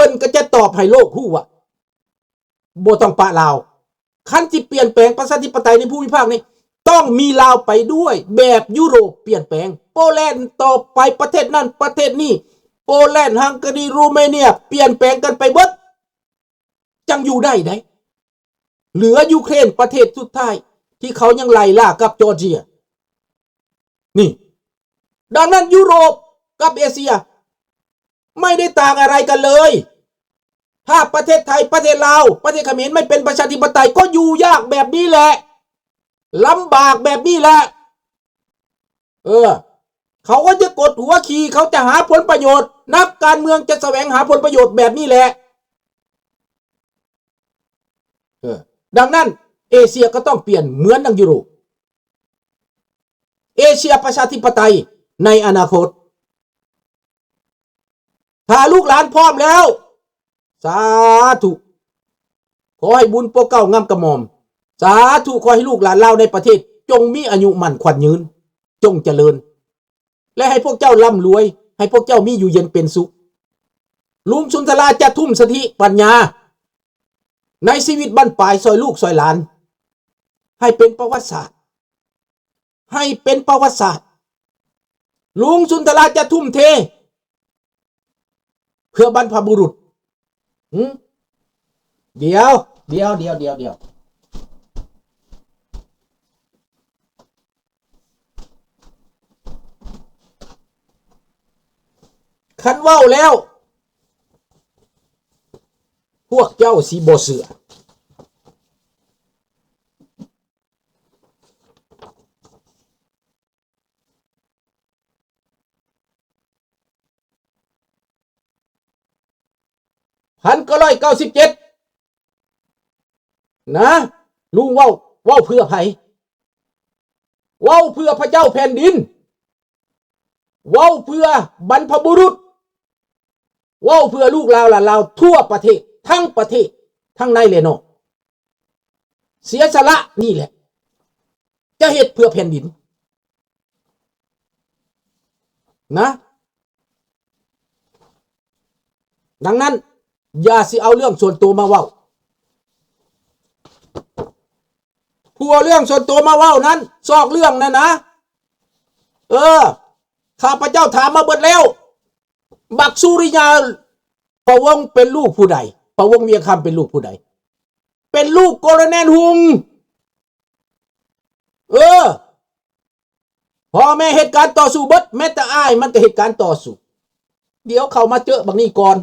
นก็จะตอบให้โลกรู้ว่าบ่ต้องปะลาวคันที่เปลี่ยนแปลงประชาธิปไตยในภูมิภาคนี้ต้องมีลาวไปด้วยแบบยุโรปเปลี่ยนแปลงโปแลนด์ต่อไปประเทศนั้นประเทศนี้โปแลนด์ฮังการีโรมาเนียเปลี่ยนแปลงกันไปเบิดจังอยู่ได้เหลือยูเครนประเทศสุดท้ายที่เขายังไล่ล่ากับจอร์เจียนี่ดังนั้นยุโรปกับเอเชียไม่ได้ต่างอะไรกันเลยถ้าประเทศไทยประเทศลาวประเทศเขมรไม่เป็นประชาธิปไตยก็อยู่ยากแบบนี้แหละลำบากแบบนี้แหละเขาก็จะกดหัวขี่เขาจะหาผลประโยชน์นักการเมืองจะแสวงหาผลประโยชน์แบบนี้แหละดังนั้นเอเชียก็ต้องเปลี่ยนเหมือนดังยุโรปเอเชียประชาธิปไตยในอนาคตถ้าลูกหลานพร้อมแล้วสาธุขอให้บุญโปเก้างามกระหม่อมสาธุขอให้ลูกหลานเล่าในประเทศจงมีอายุมั่นขวัญยืนจงเจริญและให้พวกเจ้าร่ำรวยให้พวกเจ้ามีอยู่เย็นเป็นสุขลุงสุนทราจะทุ่มสติปัญญาในชีวิตบ้านปลายซอยลูกซอยหลานให้เป็นประวัติศาสตร์ให้เป็นประวัติศาสตร์ลุงสุนทราจะทุ่มเทเพื่อบรรพบุรุษเดี๋ยวคันเว้าแล้วพวกเจ้าสิบ่เชื่อ1997นะลุงเว้าเพื่อไผเว้าเพื่อพระเจ้าแผ่นดินเว้าเพื่อบรรพบุรุษเว้าเพื่อลูกหลานเราทั่วประเทศทั้งประเทศทั้งในและนอกเสียสละนี่แหละจะเฮ็ดเพื่อแผ่นดินนะดังนั้นอย่าสิเอาเรื่องส่วนตัวมาเว้าผู้เอาเรื่องส่วนตัวมาเว้านั้นซอกเรื่องนั่นนะข้าพเจ้าถามมาเบิดแล้วบักสุริยาประวงเป็นลูกผู้ใดประวงเมียคำเป็นลูกผู้ใดเป็นลูกโกลเนนหุงพ่อแม่เหตุการณ์ต่อสู้เบิดแม้แต่อ้ายมันก็เหตุการณ์ต่อสู้เดี๋ยวเขามาเจอบักนี้ก่อน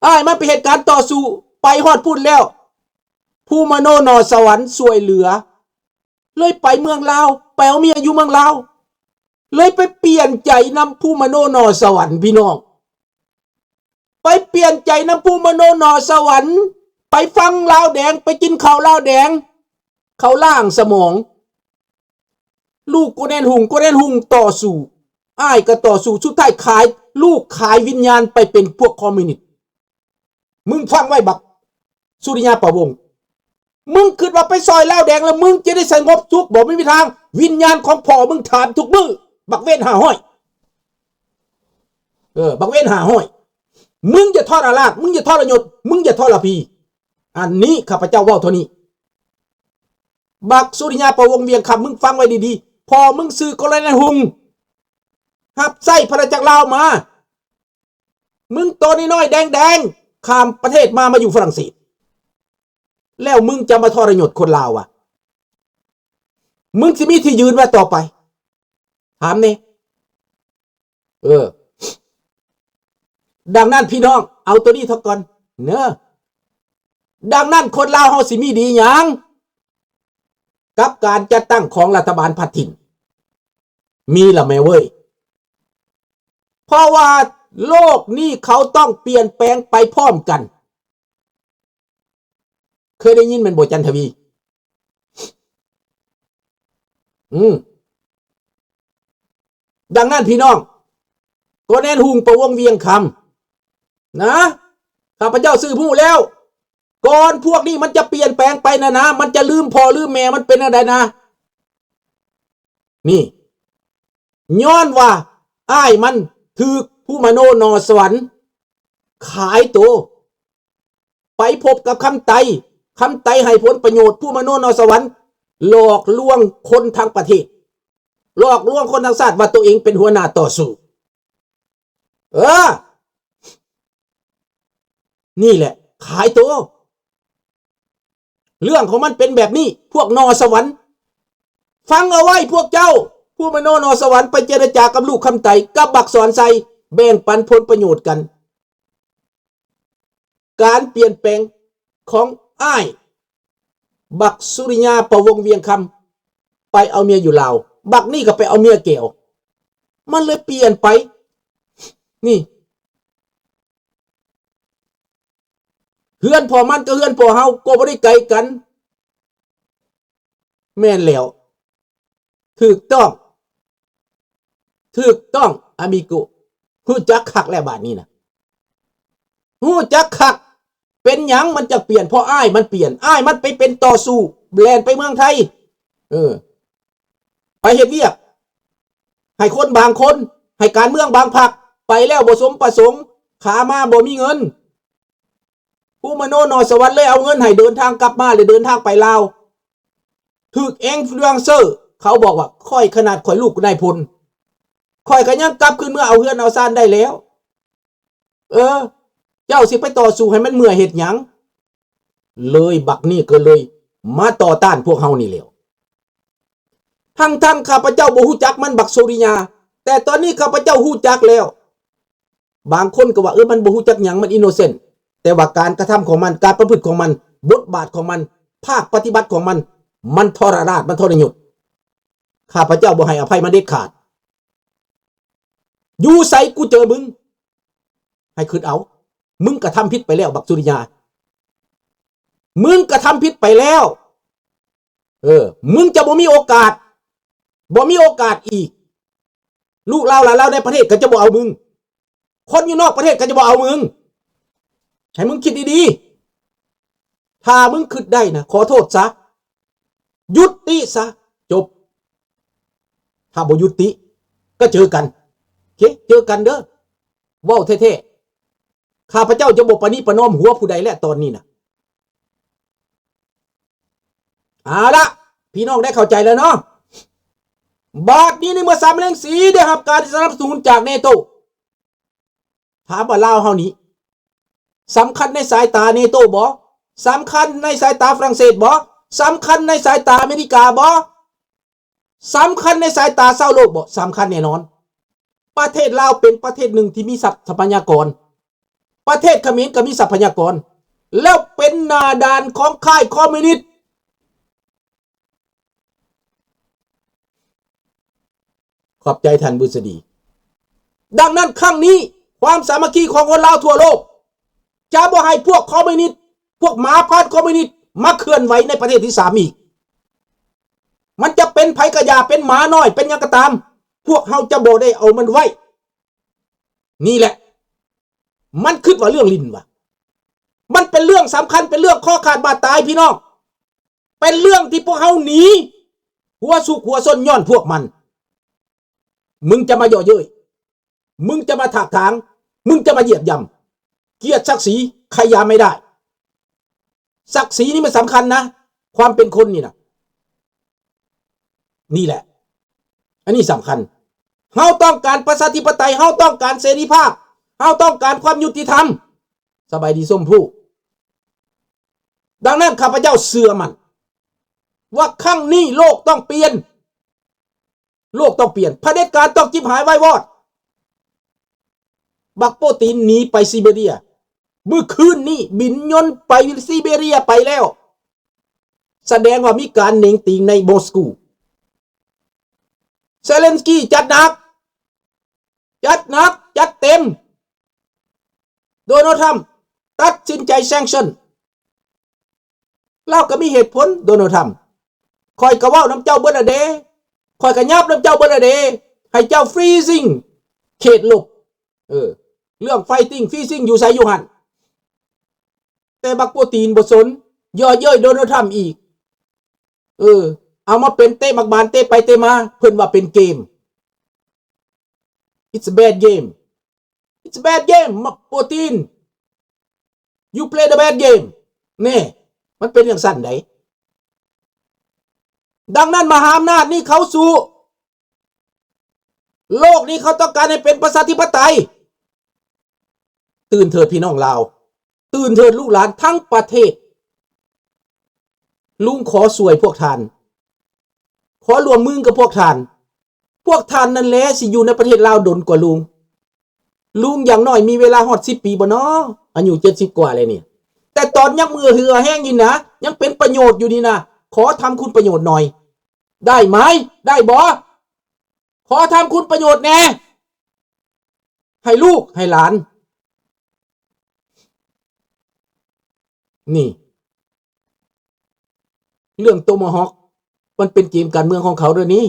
อ้ายมันเป็นเหตุการณ์ต่อสู้ไปฮอดพุ่นแล้วผู้มโนนอสวรรค์สวยเหลือเลยไปเมืองลาวไปเอาเมียอยู่เมืองลาวเลยไปเปลี่ยนใจนำผู้มโนนอสวรรค์พี่น้องไปเปลี่ยนใจนำผู้มโนนอสวรรค์ไปฟังลาวแดงไปกินข้าวลาวแดงเขาล่างสมองลูกโกเนนหุงต่อสู้อ้ายก็ต่อสู้สุดท้ายขายลูกขายวิญญาณไปเป็นพวกคอมมิวนิสต์มึงฟังไว้บักสุริยาประวงมึงคิดว่าไปซอยลาวแดงแล้วมึงจะได้สงบสุขบอกไม่มีทางวิญญาณของพ่อมึงถามทุกมื้อบักเว้นหาห้อยบักเว้นหาห้อยมึงจะทอดอาลาดมึงจะทอดระยศมึงจะทอดละพีอันนี้ข้าพเจ้าเว้าเท่านี้บักสุริยาประวงเวียงคำมึงฟังไว้ดีๆพอมึงซื้อกรณีหุงหับไส้พระจักรลาวมามึงตัวน้อยๆแดงๆข้ามประเทศมาอยู่ฝรั่งเศสแล้วมึงจะมาทรยศคนลาวมึงสิมีที่ยืนไว้ต่อไปถามเนี่ยดังนั้นพี่น้องเอาตัวนี้เท่าก่อนเนอะดังนั้นคนลาวเฮาสิมีดีหยังกับการจัดตั้งของรัฐบาลพัฒถิ่นมีละแม่เว้ยเพราะว่าโลกนี้เขาต้องเปลี่ยนแปลงไปพร้อมกันเคยได้ยินเป็นบทจันทวีดังนั้นพี่น้องโกเนนหุงประวงเวียงคำนะข้าพเจ้าซื้อผู้แล้วก่อนพวกนี้มันจะเปลี่ยนแปลงไปนะมันจะลืมพ่อลืมแม่มันเป็นอะไรนะนี่ย้อนว่าอ้ายมันถือผู้มโนนอสวรรค์ ขายตัวไปพบกับคำไตให้ผลประโยชน์ผู้มโนนสวรรค์หลอกลวงคนทั้งประเทศหลอกลวงคนทั้งชาติว่าตัวเองเป็นหัวหน้าต่อสู้นี่แหละขายตัวเรื่องของมันเป็นแบบนี้พวกนอสวรรค์ฟังเอาไว้พวกเจ้าผู้มโนนสวรรค์ไปเจรจากับลูกคำไตกับบักสอนไซแบ่งปันผลประโยชน์กันการเปลี่ยนแปลงของอ้ายบักสุริยาประวงเวียงคำไปเอาเมียอยู่ลาวบักนี่ก็ไปเอาเมียเกี่ยวมันเลยเปลี่ยนไปนี่เฮือนพอมันก็เฮือนพอเฮาก็บ่ได้ไกลกันแม่นแล้วถูกต้องอามิโกฮู้จักคักแล้วบาดนี้นะฮู้จักคักเป็นหยังมันจะเปลี่ยนเพราะอ้ายมันเปลี่ยนอ้ายมันไปเป็นต่อสู้แลนไปเมืองไทยไปเฮ็ดเวียกให้คนบางคนให้การเมืองบางพรรคไปแล้วบ่สมประสงค์ขามาบ่มีเงินผู้มโนนสวรรค์เลยเอาเงินให้เดินทางกลับมาเลยเดินทางไปลาวถูกอินฟลูเอนเซอร์เขาบอกว่าค่อยขนาดข่อยลูกนายพลค่อยก็ยังกลับขึ้นเมื่อเอาเฮือนเอาซ่านได้แล้วเจ้าสิไปต่อสู้ให้มันเมื่อเฮ็ดหยังเลยบักนี่ก็เลยมาต่อต้านพวกเฮานี่แล้วทั้งข้าพเจ้าบ่ฮู้จักมันบักสุริยาแต่ตอนนี้ข้าพเจ้าฮู้จักแล้วบางคนก็ว่ามันบ่ฮู้จักหยังมันอินโนเซนต์แต่ว่าการกระทำของมันการประพฤติของมันบทบาทของมันภาคปฏิบัติของมันทรราชมันทรยศข้าพเจ้าบ่ให้อภัยมันเด็ดขาดอยู่ใส่กูเจอมึงให้คิดเอามึงกระทำผิดไปแล้วบักสุริยามึงกระทำผิดไปแล้วมึงจะบ่มีโอกาสอีกลูกเราหลานเราในประเทศก็จะบ่เอามึงคนอยู่นอกประเทศก็จะบ่เอามึงให้มึงคิดดีๆถ้ามึงคิดได้นะขอโทษซะยุติซะจบถ้าบ่ยุติก็เจอกันโอเคเจอกันเด้อเว้าเท่ๆข้าพเจ้าจะบ่ประนีประนอมหัวผู้ใดและตอนนี้นะเอาละพี่น้องได้เข้าใจแล้วเนาะบาดนี้ในเมื่อ3 แมลงสีได้รับการสนับสนุนจากเนโตถามว่าลาวเฮานี้สำคัญในสายตาเนโตบ่สำคัญในสายตาฝรั่งเศสบ่สำคัญในสายตาอเมริกาบ่สำคัญในสายตาชาวโลกบ่สำคัญแน่นอนประเทศลาวเป็นประเทศหนึ่งที่มีทรัพยากรประเทศเขมรก็มีทรัพยากรแล้วเป็นหน้าด่านของค่ายคอมมิวนิสต์ขอบใจท่านบุษดีดังนั้นครั้งนี้ความสามัคคีของคนลาวทั่วโลกจะบ่ให้พวกคอมมิวนิสต์พวกหมาพาดคอมมิวนิสต์มาเคลื่อนไหวในประเทศที่3อีกมันจะเป็นไผกระยาเป็นหมาน้อยเป็นยังก็ตามพวกเฮาจะบ่ได้เอามันไว้นี่แหละมันคิดว่าเรื่องลิ้นวะมันเป็นเรื่องสำคัญเป็นเรื่องข้อขาดบาดตายพี่น้องเป็นเรื่องที่พวกเฮาหนีหัวสุกหัวส้นย้อนพวกมันมึงจะมาย่อเย้ยมึงจะมาถากถางมึงจะมาเหยียบย่ำเกียรติศักดิ์ศรีใครยามไม่ได้ศักดิ์ศรีนี่มันสำคัญนะความเป็นคนนี่นะนี่แหละอันนี้สำคัญเฮาต้องการประชาธิปไตยเฮาต้องการเสรีภาพเฮาต้องการความยุติธรรมสบายดีส้มผู้ดังนั้นข้าพเจ้าเชื่อมันว่าครั้งนี้โลกต้องเปลี่ยนเผด็จการต้องจิบหายไว้วอดบักโปตีนหนีไปซิเบเรียเมื่อคืนนี้บินยนต์ไปซิเบเรียไปแล้วแสดงว่ามีการเหน่งติงในมอสโกเซเลนสกี้จัดหนักจัดเต็มโดนัลด์ทรัมป์ตัดสินใจแซงชั่นเราก็มีเหตุผลโดนัลด์ทรัมป์คอยกระว่าน้ำเจ้าเบิร์ดเดย์คอยกระยับน้ำเจ้าเบิร์ดเดย์ให้เจ้าฟรีซิงเขตหลบเรื่องไฟติ้งฟรีซิงอยู่ไสอยู่หันแต่บักโปตีนบ่สนย่อเย้ยโดนัลด์ทรัมป์อีกเอามาเป็นเตะมักบานเตะไปเตะมาเพิ่นว่าเป็นเกม it's a bad game โปตีน you play the bad game นี่มันเป็นอย่างสั้นไหนดังนั้นมหาอำนาจนี่เขาสู่โลกนี้เขาต้องการให้เป็นประชาธิปไตยตื่นเถิดพี่น้องลาวตื่นเถิดลูกหลานทั้งประเทศลุงขอสวยพวกท่านขอรวมมือกับพวกท่านนั่นแหละสิอยู่ในประเทศลาวดนกว่าลุงอย่างน้อยมีเวลาฮอด10 ปีบ่เนาะอายุ70 กว่าเลยเนี่ยแต่ตอนยังมือเหือแห้งอยู่นะยังเป็นประโยชน์อยู่นี่นะขอทำคุณประโยชน์หน่อยได้ไหมได้บ่ขอทำคุณประโยชน์แน่ให้ลูกให้หลานนี่เรื่องโตโมฮอคมันเป็นเกมการเมืองของเขาด้วยนี่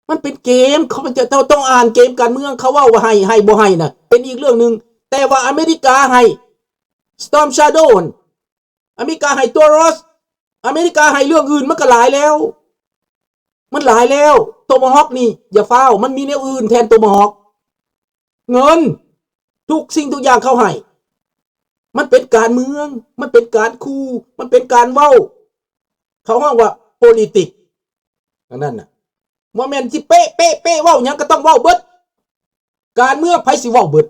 มันเป็นเกมเขาจะต้องอ่านเกมการเมืองเขาว่าให้บ่ให้นะเป็นอีกเรื่องนึงแต่ว่าอเมริกาให้ Storm Shadow อเมริกาให้ตัวรอสอเมริกาให้เรื่องอื่นมันก็หลายแล้วมันหลายแล้วโตโมฮอคนี่อย่าฟ้าวมันมีแนวอื่นแทนโตโมฮอคเงินทุกสิ่งทุกอย่างเขาให้มันเป็นการเมืองมันเป็นการคูมันเป็นการเว้าเขาห้องว่า politics นั่นน่ะโมเมนต์ที่เป๊ะเว้าหยังก็ต้องเว้าเบิดการเมืองไผสิเว้าเบิด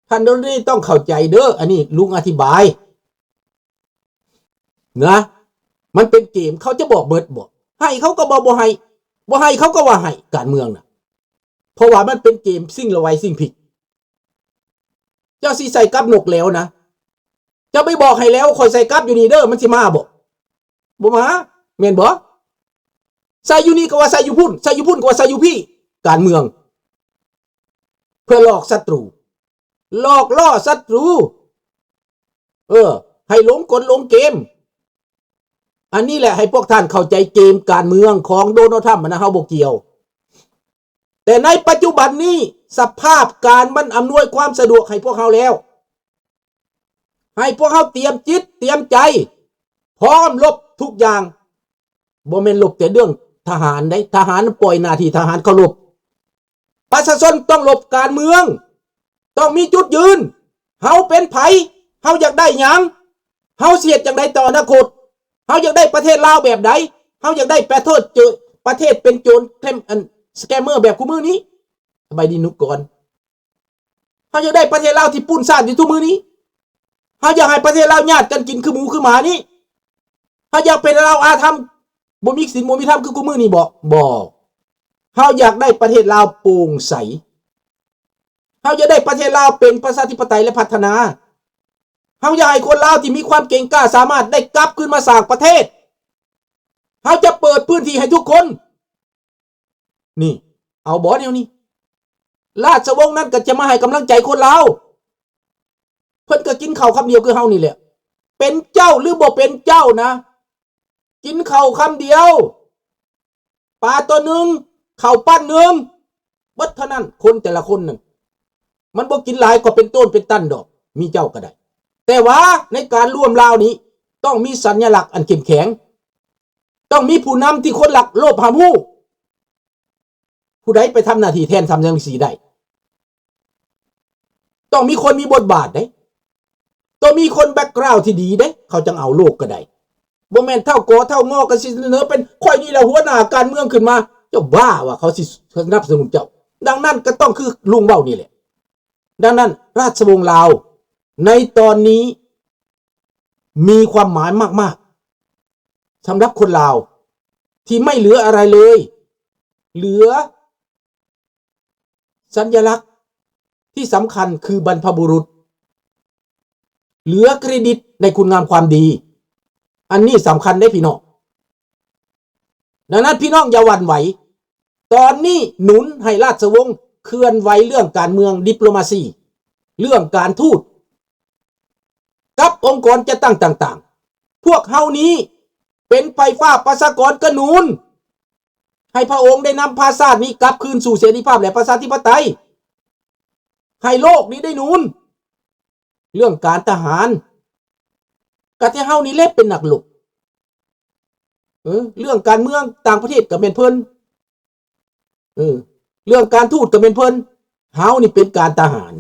ท่านนี่ต้องเข้าใจเด้ออันนี้ลุงอธิบายนะมันเป็นเกมเขาจะบอกเบิดบอกให้เขาก็บอกบ่ให้เขาก็ว่าให้การเมืองน่ะเพราะว่ามันเป็นเกมสิ่งละไวสิ่งผิดเจ้าสิใส่กับนกแล้วนะจะไปบอกให้แล้วคอยใส่กับอยู่นี่เด้อมันสิมาบ่มาแม่นบ่ใส่อยู่นี่ก็ว่าใส่อยู่พุ่นใส่อยู่พุ่นก็ว่าใส่อยู่พี่การเมืองเพื่อหลอกศัตรูหลอกล่อศัตรูให้หลงกลหลงเกมอันนี้แหละให้พวกท่านเข้าใจเกมการเมืองของโดนัลด์ทรัมป์นะเฮาบ่เกี่ยวแต่ในปัจจุบันนี้สภาพการมันอำนวยความสะดวกให้พวกเขาแล้วให้พวกเขาเตรียมจิตเตรียมใจพร้อมรบทุกอย่างบ่แม่นรบแต่เรื่องทหารได้ทหารปล่อยหน้าที่ทหารเขารบประชาชนต้องรบการเมืองต้องมีจุดยืนเฮาเป็นไผเฮาอยากได้หยังเฮาเสียดจังได๋ต่ออนาคตเฮาอยากได้ประเทศลาวแบบใดเฮาอยากได้ประเทศเป็นโจรเทมสแกมเมอร์แบบคู่มือนี้สบายดีนุกก่อนเฮาอยากได้ประเทศลาวที่ปุ้นซ่านอยู่ทุกมื้อนี้เฮาอยากให้ประเทศลาวญาติกันกินคือหมูคือหมานี่เฮาอยากเป็นลาวอาธรรมบ่มีศีลบ่มีธรรมคือคู่มือนี้บ่เฮาอยากได้ประเทศลาวโปร่งใสเฮาอยากได้ประเทศลาวเป็นประชาธิปไตยและพัฒนาเฮาอยากให้คนลาวที่มีความเก่งกล้าสามารถได้กลับคืนมาสร้างประเทศเฮาจะเปิดพื้นที่ให้ทุกคนนี่เอาบ่เดี๋ยวนี้ราชวงศ์นั้นก็จะมาให้กำลังใจคนลาวเพิ่นก็กินข้าวคำเดียวคือเฮานี่แหละเป็นเจ้าหรือบ่เป็นเจ้านะกินข้าวคำเดียวปลาตัวนึงข้าวปั้นนึงบัดเท่านั้นคนแต่ละคนนั่นมันบ่กินหลายก็เป็นต้นเป็นตันดอกมีเจ้าก็ได้แต่ว่าในการร่วมลาวนี้ต้องมีสัญลักษณ์อันเข้มแข็งต้องมีผู้นำที่คนหลักโลภหามู่ผู้ใดไปทำหน้าที่แทนทำอย่างสีได้ต้องมีคนมีบทบาทได้ต้องมีคนแบ็คกราวด์ที่ดีได้เขาจังเอาโลกก็ได้บ่แม่นเท่ากอเท่างอกันสิเสนอเป็นค่อยนี่แหละหัวหน้าการเมืองขึ้นมาเจ้าบ้าว่าเขาสิสนับสนุนเจ้าดังนั้นก็ต้องคือลุงเว้านี่แหละดังนั้นราชวงศ์ลาวในตอนนี้มีความหมายมากๆสำหรับคนลาวที่ไม่เหลืออะไรเลยเหลือสัญลักษณ์ที่สำคัญคือบรรพบุรุษเหลือเครดิตในคุณงามความดีอันนี้สำคัญได้พี่น้องดังนั้นพี่น้องอย่าหวั่นไหวตอนนี้หนุนให้ราชวงศ์เคลื่อนไหวเรื่องการเมืองดิปโลมาซีเรื่องการทูตกับองค์กรจะตั้งต่างๆพวกเฮานี้เป็นไฟฟ้าประชากรกระหนุนให้พระองค์ได้นำภาษานี้กลับคืนสู่เสรีภาพและประชาธิปไตยให้โลกนี้ได้หนุนเรื่องการทหารกะที่เฮานี่เล็บเป็นหนักลุกเรื่องการเมืองต่างประเทศก็เป็นเพิ่นเรื่องการทูตก็เป็นเพิ่นเฮานี่เป็นการทหาร